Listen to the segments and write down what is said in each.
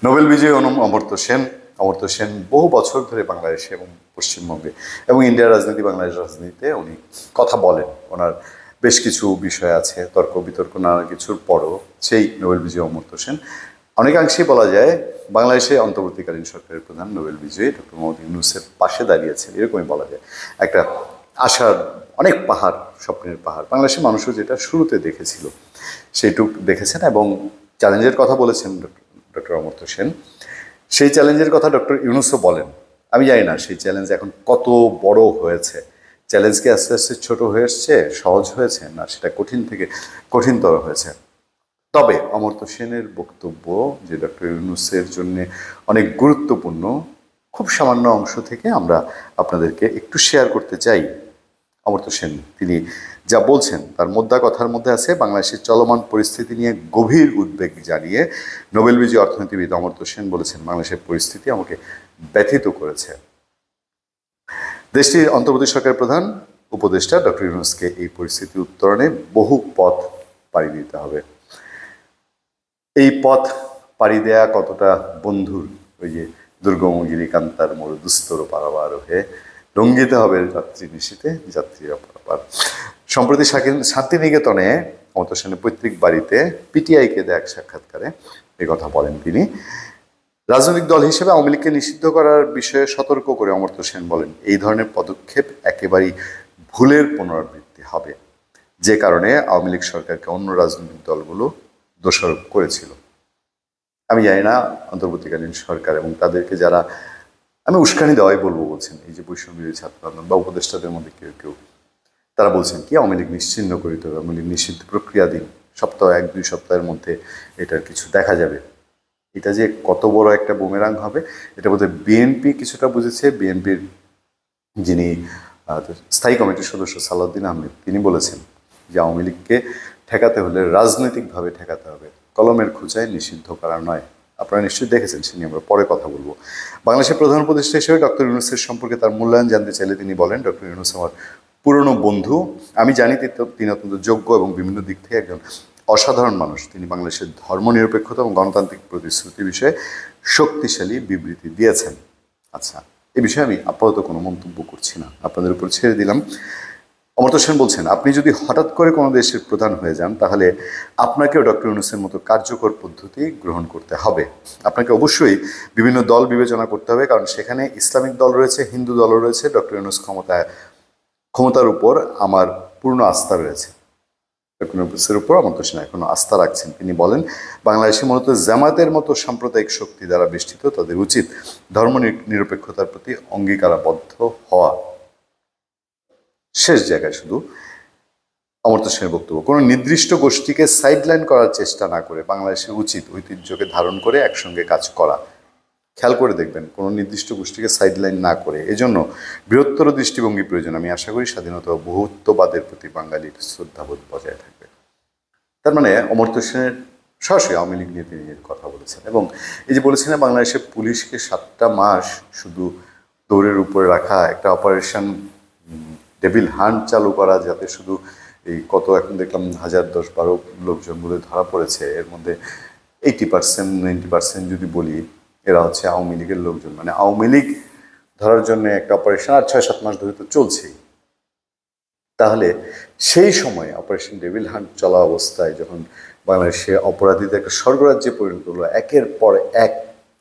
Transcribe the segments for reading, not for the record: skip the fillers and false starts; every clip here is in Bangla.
নোবেল বিজয়ী অমর্ত্য সেন। অমর্ত্য সেন বহু বছর ধরে বাংলাদেশে এবং পশ্চিমবঙ্গে এবং ইন্ডিয়ার রাজনীতি, বাংলাদেশ রাজনীতিতে উনি কথা বলেন। ওনার বেশ কিছু বিষয় আছে, তর্ক বিতর্ক নানা কিছুর পরও সেই নোবেল বিজয়ী অমর্ত্য সেন অনেকাংশেই বলা যায় বাংলাদেশে অন্তর্বর্তীকালীন সরকারের প্রধান নোবেল বিজয়ী ডক্টর মোহাম্মদ ইউনূসের পাশে দাঁড়িয়েছেন, এরকমই বলা যায়। একটা আশার অনেক পাহাড়, স্বপ্নের পাহাড় বাংলাদেশের মানুষও যেটা শুরুতে দেখেছিল সেইটুক দেখেছেন এবং চ্যালেঞ্জের কথা বলেছেন ডক্টর অমর্ত্য সেন। সেই চ্যালেঞ্জের কথা ডক্টর ইউনূসও বলেন। আমি জানি না সেই চ্যালেঞ্জ এখন কত বড় হয়েছে। চ্যালেঞ্জ কি আস্তে আস্তে ছোট হয়ে এসছে, সহজ হয়েছে, না সেটা কঠিন থেকে কঠিনতর হয়েছে? তবে অমর্ত্য সেনের বক্তব্য যে ডক্টর ইউনূসের জন্য অনেক গুরুত্বপূর্ণ, খুব সামান্য অংশ থেকে আমরা আপনাদেরকে একটু শেয়ার করতে চাই। অমর্ত্য সেন তিনি যা বলছেন তার মোদ্দা কথার মধ্যে আছে বাংলাদেশের চলমান পরিস্থিতি নিয়ে গভীর উদ্বেগ জানিয়ে নোবেল বিজয়ী অর্থনীতিবিদ অমর্ত্য সেন বলেছেন, বাংলাদেশের পরিস্থিতি আমাকে ব্যথিত করেছে। দেশটির অন্তর্বর্তী সরকারের প্রধান উপদেষ্টা ডক্টর ইউনূসকে এই পরিস্থিতি উত্তরণে বহু পথ পাড়ি দিতে হবে। এই পথ পাড়ি দেয়া কতটা বন্ধুর, ওই যে দুর্গমগিরি কান্তার মোর দুস্তর পারাবার হয়ে রঙ্গিতে হবে যাত্রী নিশীতে যাত্রীরা পারাবার। সম্প্রতি শান্তিনিকেতনে অমর্ত্য সেনের পৈতৃক বাড়িতে পিটিআইকে দেয়া এক সাক্ষাৎকারে এই কথা বলেন তিনি। রাজনৈতিক দল হিসেবে আওয়ামী লীগকে নিষিদ্ধ করার বিষয়ে সতর্ক করে অমর্ত্য সেন বলেন, এই ধরনের পদক্ষেপ একেবারেই ভুলের পুনরাবৃত্তি হবে, যে কারণে আওয়ামী লীগ সরকারকে অন্য রাজনৈতিক দলগুলো দোষারোপ করেছিল। আমি জানি না অন্তর্বর্তীকালীন সরকার এবং তাদেরকে যারা, আমি উস্কানি দেওয়াই বলবো বলছেন, এই যে বৈষম্যবিরোধী ছাত্র আন্দোলন বা উপদেষ্টাদের মধ্যে কেউ কেউ তারা বলছেন কি আওয়ামী লীগ নিশ্চিহ্ন করিতে হবে, আওয়ামী লীগ নিষিদ্ধ প্রক্রিয়াধীন, সপ্তাহ 1-2 সপ্তাহের মধ্যে এটার কিছু দেখা যাবে। এটা যে কত বড় একটা বুমেরাং হবে এটা বোধহয় বিএনপি কিছুটা বুঝেছে। বিএনপির যিনি স্থায়ী কমিটির সদস্য সালাউদ্দিন আহমেদ তিনি বলেছেন যে আওয়ামী লীগকে ঠেকাতে হলে রাজনৈতিকভাবে ঠেকাতে হবে, কলমের খুঁচায় নিষিদ্ধ করা নয়। আপনারা নিশ্চয়ই দেখেছেন, সে নিয়ে আমরা পরে কথা বলবো। বাংলাদেশের প্রধান উপদেষ্টা হিসেবে ডক্টর ইউনূসের সম্পর্কে তার মূল্যায়ন জানতে চাইলে তিনি বলেন, ডক্টর ইউনূস আমার পুরনো বন্ধু। আমি জানি তিনি অত্যন্ত যোগ্য এবং বিভিন্ন দিক থেকে একজন অসাধারণ মানুষ। তিনি বাংলাদেশের ধর্মনিরপেক্ষতা এবং গণতান্ত্রিক প্রতিশ্রুতি বিষয়ে শক্তিশালী বিবৃতি দিয়েছেন। আচ্ছা, এ বিষয়ে আমি আপাতত কোনো মন্তব্য করছি না, আপনাদের উপর ছেড়ে দিলাম। অমর্ত্য সেন বলছেন, আপনি যদি হঠাৎ করে কোনো দেশের প্রধান হয়ে যান তাহলে আপনাকেও ডক্টর ইউনূসের মতো কার্যকর পদ্ধতি গ্রহণ করতে হবে। আপনাকে অবশ্যই বিভিন্ন দল বিবেচনা করতে হবে, কারণ সেখানে ইসলামিক দল রয়েছে, হিন্দু দলও রয়েছে। ডক্টর ইউনূস ক্ষমতার উপর আমার পূর্ণ আস্থা রয়েছে। ডক্টর ইউনূসের উপর অমর্ত্য সেন এখনো আস্থা রাখছেন। তিনি বলেন, বাংলাদেশে মূলত জামাতের মতো সাম্প্রদায়িক শক্তি দ্বারা বেষ্টিত, তাদের উচিত ধর্ম নিরপেক্ষতার প্রতি অঙ্গীকারাবদ্ধ হওয়া। শেষ জায়গায় শুধু অমর্ত্য সেনের বক্তব্য, কোনো নির্দিষ্ট গোষ্ঠীকে সাইডলাইন করার চেষ্টা না করে বাংলাদেশের উচিত ঐতিহ্যকে ধারণ করে একসঙ্গে কাজ করা। খেয়াল করে দেখবেন, কোনো নির্দিষ্ট গোষ্ঠীকে সাইডলাইন না করে। এজন্য বৃহত্তর দৃষ্টিভঙ্গি প্রয়োজন। আমি আশা করি স্বাধীনতা ও বহুত্ববাদের প্রতি বাঙালির শ্রদ্ধাবোধ বজায় থাকবে। তার মানে অমর্ত্য সেনের সরাসরি আওয়ামী লীগ নিয়ে তিনি কথা বলেছেন এবং এই যে বলেছেন বাংলাদেশের পুলিশকে 7টা মাস শুধু দৌড়ের উপরে রাখা, একটা অপারেশন ডেভিল হান্ট চালু করা, যাতে শুধু এই কত এখন দেখলাম 1000-12 লোকজন বলে ধরা পড়েছে, এর মধ্যে 80%-90% যদি বলি এরা হচ্ছে আওয়ামী লীগের লোকজন। মানে আওয়ামী লীগ ধরার জন্য একটা অপারেশন আর 6-7 মাস ধরে তো চলছেই। তাহলে সেই সময় অপারেশন ডেভিল হান্ট চলা অবস্থায় যখন বাংলাদেশে অপরাধীদের একটা স্বর্গরাজ্যে পরিণত হলো, একের পর এক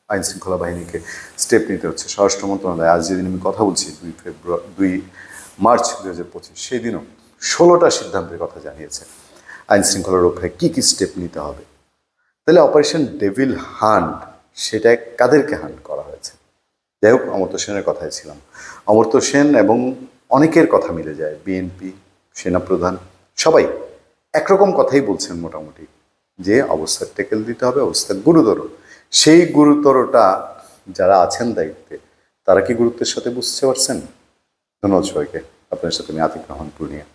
আইন শৃঙ্খলা বাহিনীকে স্টেপ নিতে হচ্ছে। স্বরাষ্ট্র মন্ত্রণালয় আজ যেদিন আমি কথা বলছি 2 মার্চ 2025, সেই দিনও 16টা সিদ্ধান্তের কথা জানিয়েছে আইন শৃঙ্খলা রক্ষায় কী কী স্টেপ নিতে হবে। তাহলে অপারেশন ডেভিল হান্ট সেটা কাদেরকে হান্ট করা হয়েছে? যাই হোক, অমর্ত্য সেনের কথাই ছিলাম। অমর্ত্য সেন এবং অনেকের কথা মিলে যায়, বিএনপি, সেনাপ্রধান সবাই একরকম কথাই বলছেন মোটামুটি, যে অবস্থার টেকেল দিতে হবে, অবস্থা গুরুতর। সেই গুরুতরটা যারা আছেন দায়িত্বে তারা কি গুরুত্বের সাথে বুঝতে পারছেন? ধন্যবাদ সবাইকে। আপনার সাথে আমি আতিক রহমান পূর্ণিয়া।